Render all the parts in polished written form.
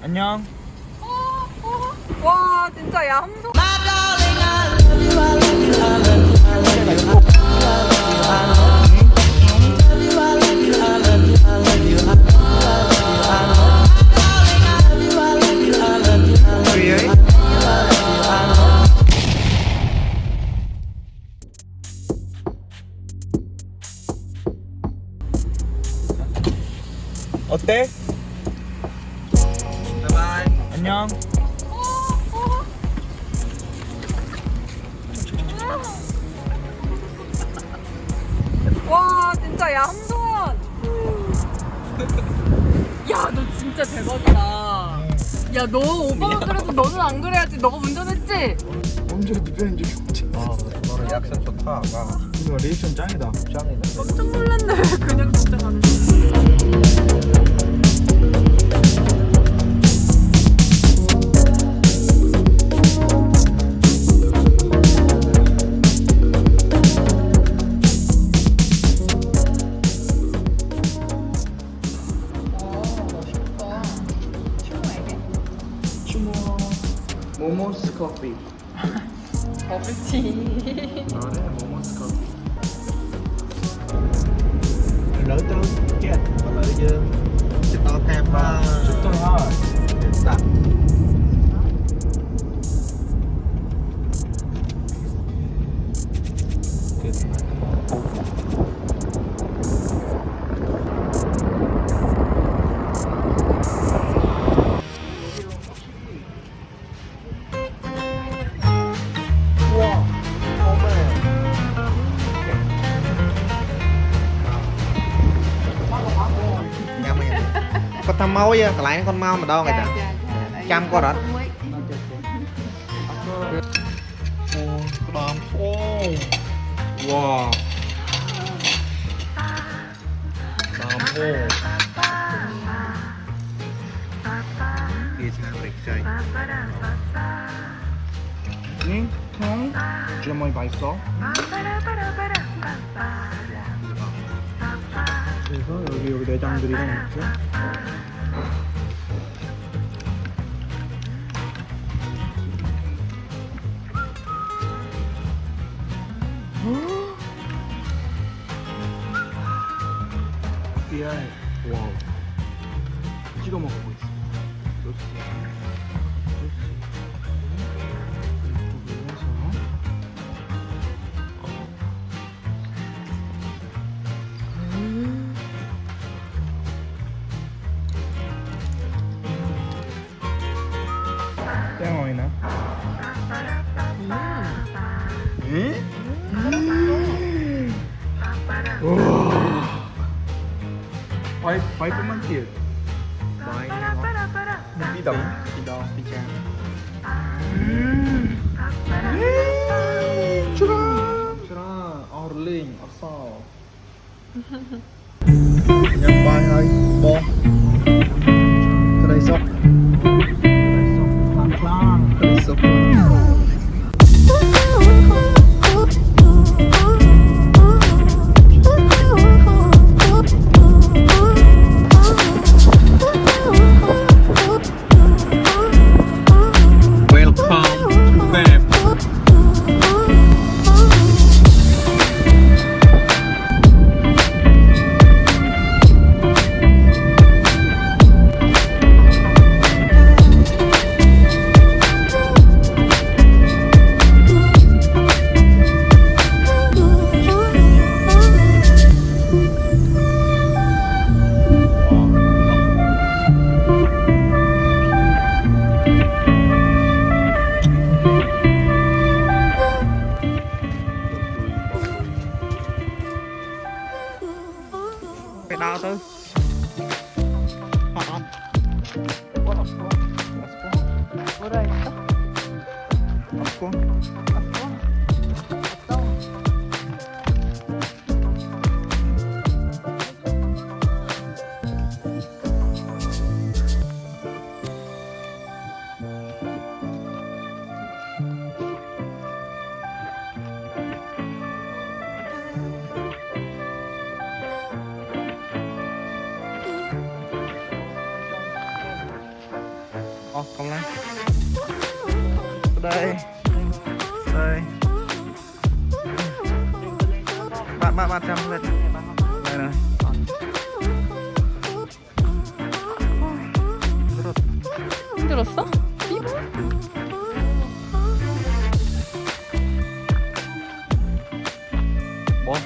안녕. 와 진짜 야 함성. 어때? 바이바이. 안녕. 와 진짜 야 함성원. 야 너 진짜 대박이다. 야 너 오빠가 그래도 너는 안 그래야지. 너가 운전했지? 언제 누구인 줄 알지? 너는 리액션 좋다. 이거 리액션 짱이다. 짱이다. 깜짝 놀랐네. 그냥 진짜 가는 거. 모모스 커피. 버블티. 그래, 모모스 커피. Lớn tới cái hoặc là bây giờ chụp tao thêm chụp tôi thôi đặt con tham máu vậy, cái này con mau mà đâu người ta chăm con đó. Wow. Kia sang rịch chơi. 응? 진짜 많이 맛있어. 그래서 여기 내장들이랑 있죠. 와우. 찍어 먹어보고 있어. 소스. 땡어이나? 우와. 바이프만 kia. Đi đậm. Đi đo, đi cha. Chura, Orling, Osao. Nhâm bài hơi, bò. Cái đây sốc. Cái đây sốc. Phải đo thôi. Hot không? 뭐라 했어? 없고. còn lại đây đây ba trăm lên đây này 힘들었어? 뭐?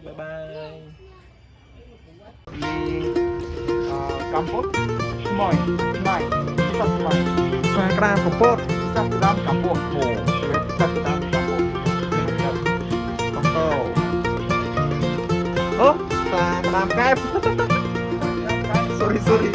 Bye bye. Campot, Semoy, Semoy, Kisah Semoy, Xoa cam Campot, Kisah Sedang Campot, Kisah Sedang Campot. con tô. Ơ, xoa cam kép. Sorry.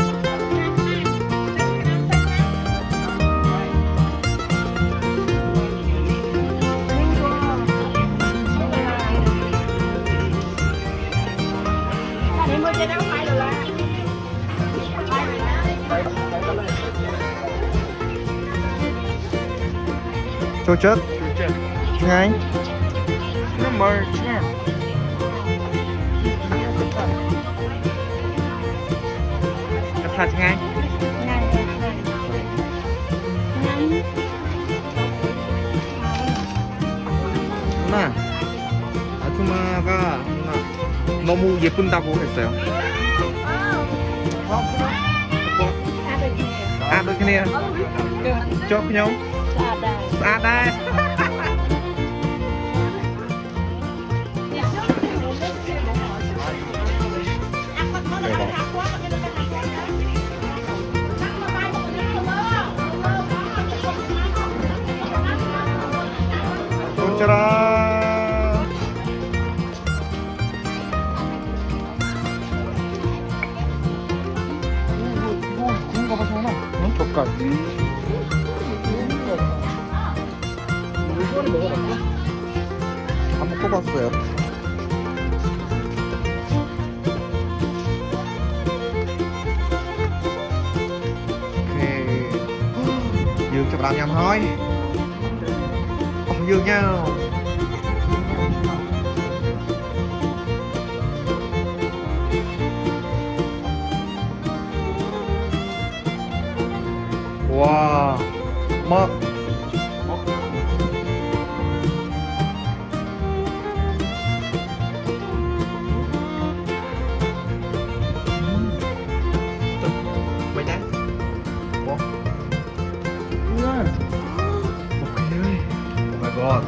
Chua chết ngay Nó mời nha. cắt thịt ngay 누나 아줌마가 누나 너무 예쁜다고 했어요. À đôi kia cho nhau à đây 짜란 구운 거 하잖아. 젓갈. 이거를 먹어봤어? 안 먹어봤어요. 오케이. Dương chụp làm nhầm thôi. Dương nhau. Wow. Mực. Mày nhá. Ủa? Ok ơi. Oh my god.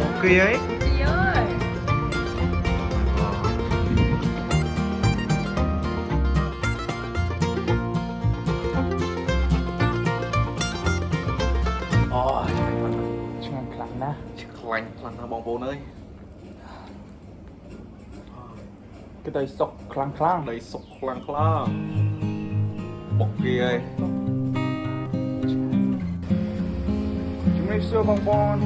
Ok ấy. Chuyện lạnh nè. Lạnh là bong bồn ơi. Cái tay sọc khlang. Đầy sọc khlang. Bọc kia ơi. Chúng mình xưa bong bon.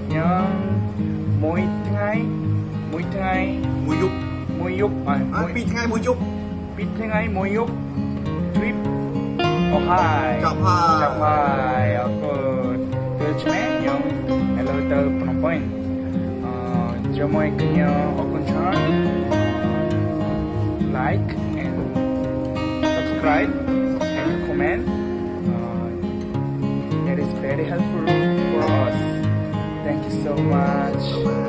Nhưng mỗi ngày Mùi dục. mỗi dục Pít ngay mùi dục. biết thế ngay mỗi dục trip hai Chọc hai. aku terjemah yang elevator penumpang jomoi kenya akun channel like and subscribe and comment that is very helpful for us. Thank you so much.